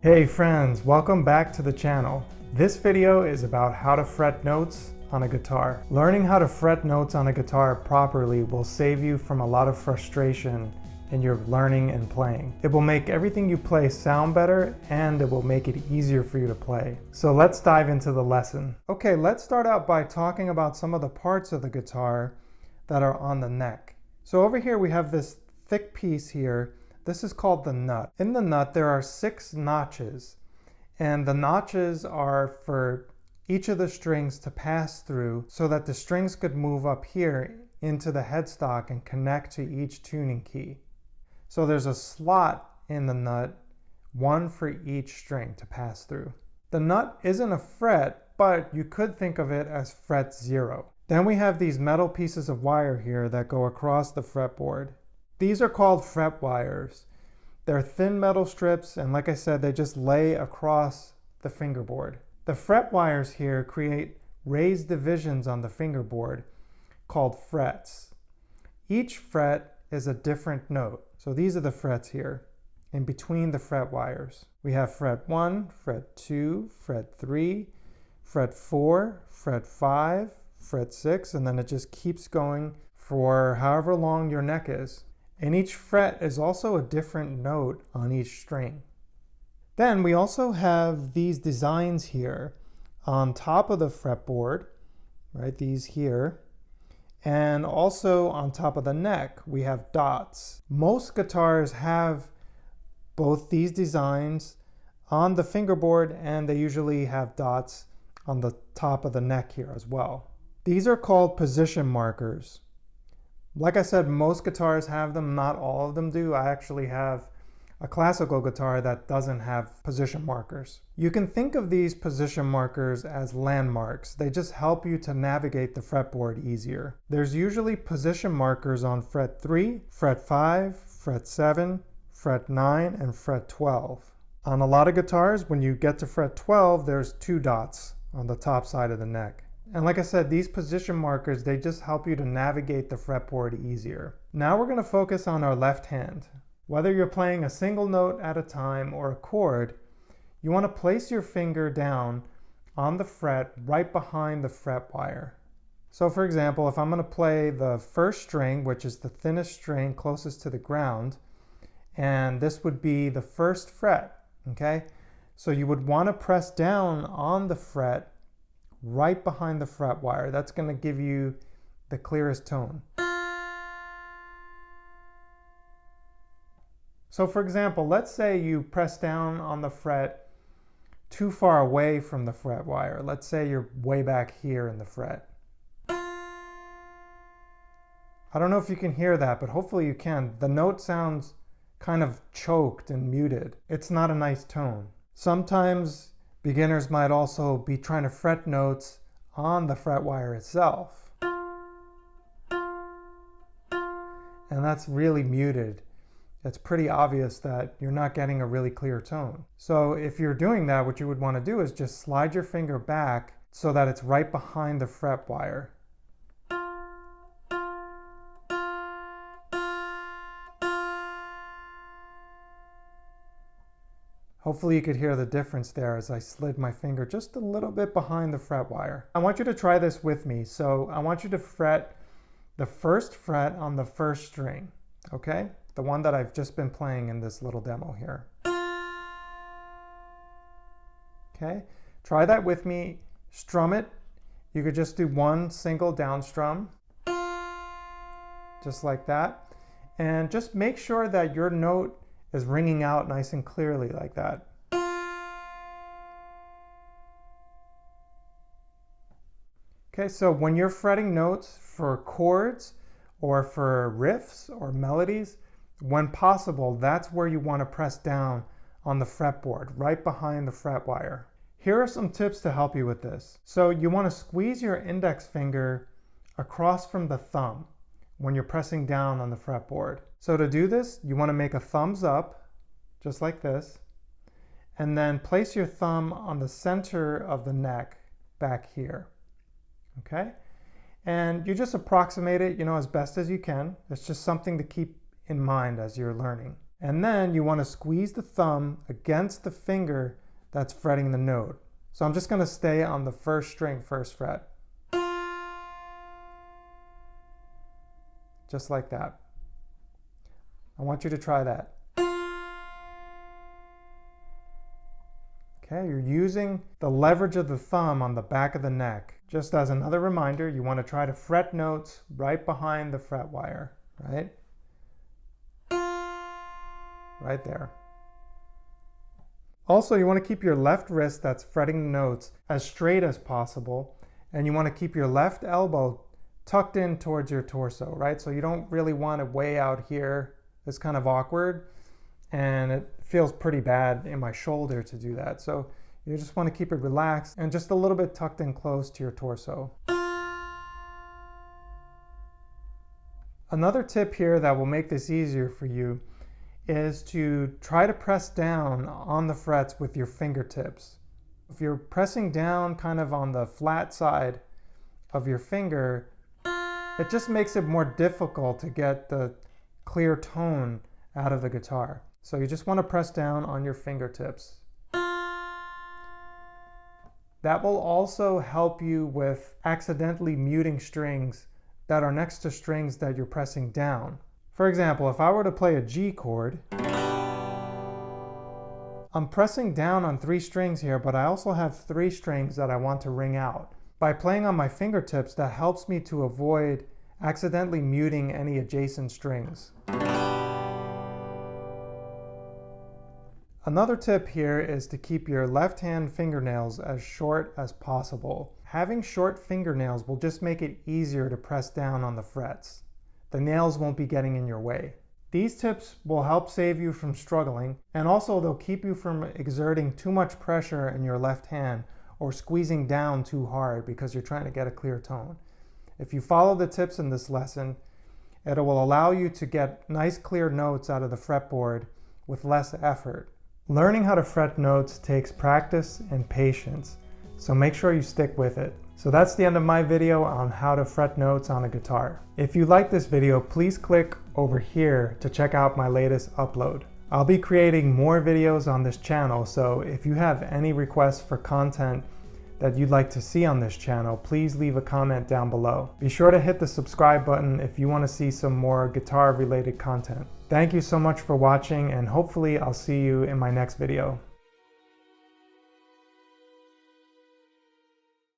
Hey friends, welcome back to the channel. This video is about how to fret notes on a guitar. Learning how to fret notes on a guitar properly will save you from a lot of frustration in your learning and playing. It will make everything you play sound better, and it will make it easier for you to play. So let's dive into the lesson. Okay, let's start out by talking about some of the parts of the guitar that are on the neck. So over here we have this thick piece here. This is called the nut. In the nut there are 6 notches, and the notches are for each of the strings to pass through so that the strings could move up here into the headstock and connect to each tuning key. So there's a slot in the nut, one for each string to pass through. The nut isn't a fret, but you could think of it as fret 0. Then we have these metal pieces of wire here that go across the fretboard. These are called fret wires. They're thin metal strips, and like I said, they just lay across the fingerboard. The fret wires here create raised divisions on the fingerboard called frets. Each fret is a different note. So these are the frets here in between the fret wires. We have fret 1, fret 2, fret 3, fret 4, fret 5, fret 6, and then it just keeps going for however long your neck is. And each fret is also a different note on each string. Then we also have these designs here on top of the fretboard, right? These here. And also on top of the neck, we have dots. Most guitars have both these designs on the fingerboard, and they usually have dots on the top of the neck here as well. These are called position markers. Like I said, most guitars have them, not all of them do. I actually have a classical guitar that doesn't have position markers. You can think of these position markers as landmarks. They just help you to navigate the fretboard easier. There's usually position markers on fret 3, fret 5, fret 7, fret 9, and fret 12. On a lot of guitars, when you get to fret 12, there's 2 dots on the top side of the neck. And like I said, these position markers, they just help you to navigate the fretboard easier. Now we're going to focus on our left hand. Whether you're playing a single note at a time or a chord, you want to place your finger down on the fret right behind the fret wire. So for example, if I'm going to play the first string, which is the thinnest string closest to the ground, and this would be the first fret, okay? So you would want to press down on the fret right behind the fret wire. That's going to give you the clearest tone. So for example, let's say you press down on the fret too far away from the fret wire. Let's say you're way back here in the fret. I don't know if you can hear that, but hopefully you can. The note sounds kind of choked and muted. It's not a nice tone. Sometimes beginners might also be trying to fret notes on the fret wire itself. And that's really muted. It's pretty obvious that you're not getting a really clear tone. So if you're doing that, what you would want to do is just slide your finger back so that it's right behind the fret wire. Hopefully you could hear the difference there as I slid my finger just a little bit behind the fret wire. I want you to try this with me. So I want you to fret the first fret on the first string, okay? The one that I've just been playing in this little demo here. Okay, try that with me. Strum it. You could just do one single down strum, just like that. And just make sure that your note is ringing out nice and clearly like that. Okay, so when you're fretting notes for chords or for riffs or melodies, when possible, that's where you want to press down on the fretboard, right behind the fret wire. Here are some tips to help you with this. So you want to squeeze your index finger across from the thumb when you're pressing down on the fretboard. So to do this, you want to make a thumbs up, just like this, and then place your thumb on the center of the neck back here, okay? And you just approximate it, as best as you can. It's just something to keep in mind as you're learning. And then you want to squeeze the thumb against the finger that's fretting the note. So I'm just going to stay on the first string, first fret. Just like that. I want you to try that. Okay, you're using the leverage of the thumb on the back of the neck. Just as another reminder, you want to try to fret notes right behind the fret wire, right? Right there. Also, you want to keep your left wrist that's fretting the notes as straight as possible, and you want to keep your left elbow tucked in towards your torso, right? So you don't really want it way out here. It's kind of awkward, and it feels pretty bad in my shoulder to do that. So you just want to keep it relaxed and just a little bit tucked in close to your torso. Another tip here that will make this easier for you is to try to press down on the frets with your fingertips. If you're pressing down kind of on the flat side of your finger, it just makes it more difficult to get the clear tone out of the guitar. So you just want to press down on your fingertips. That will also help you with accidentally muting strings that are next to strings that you're pressing down. For example, if I were to play a G chord, I'm pressing down on 3 strings here, but I also have 3 strings that I want to ring out. By playing on my fingertips, that helps me to avoid accidentally muting any adjacent strings. Another tip here is to keep your left hand fingernails as short as possible. Having short fingernails will just make it easier to press down on the frets. The nails won't be getting in your way. These tips will help save you from struggling, and also they'll keep you from exerting too much pressure in your left hand or squeezing down too hard because you're trying to get a clear tone. If you follow the tips in this lesson, it will allow you to get nice clear notes out of the fretboard with less effort. Learning how to fret notes takes practice and patience, so make sure you stick with it. So that's the end of my video on how to fret notes on a guitar. If you like this video, please click over here to check out my latest upload. I'll be creating more videos on this channel, so if you have any requests for content that you'd like to see on this channel, please leave a comment down below. Be sure to hit the subscribe button if you want to see some more guitar related content. Thank you so much for watching, and hopefully I'll see you in my next video.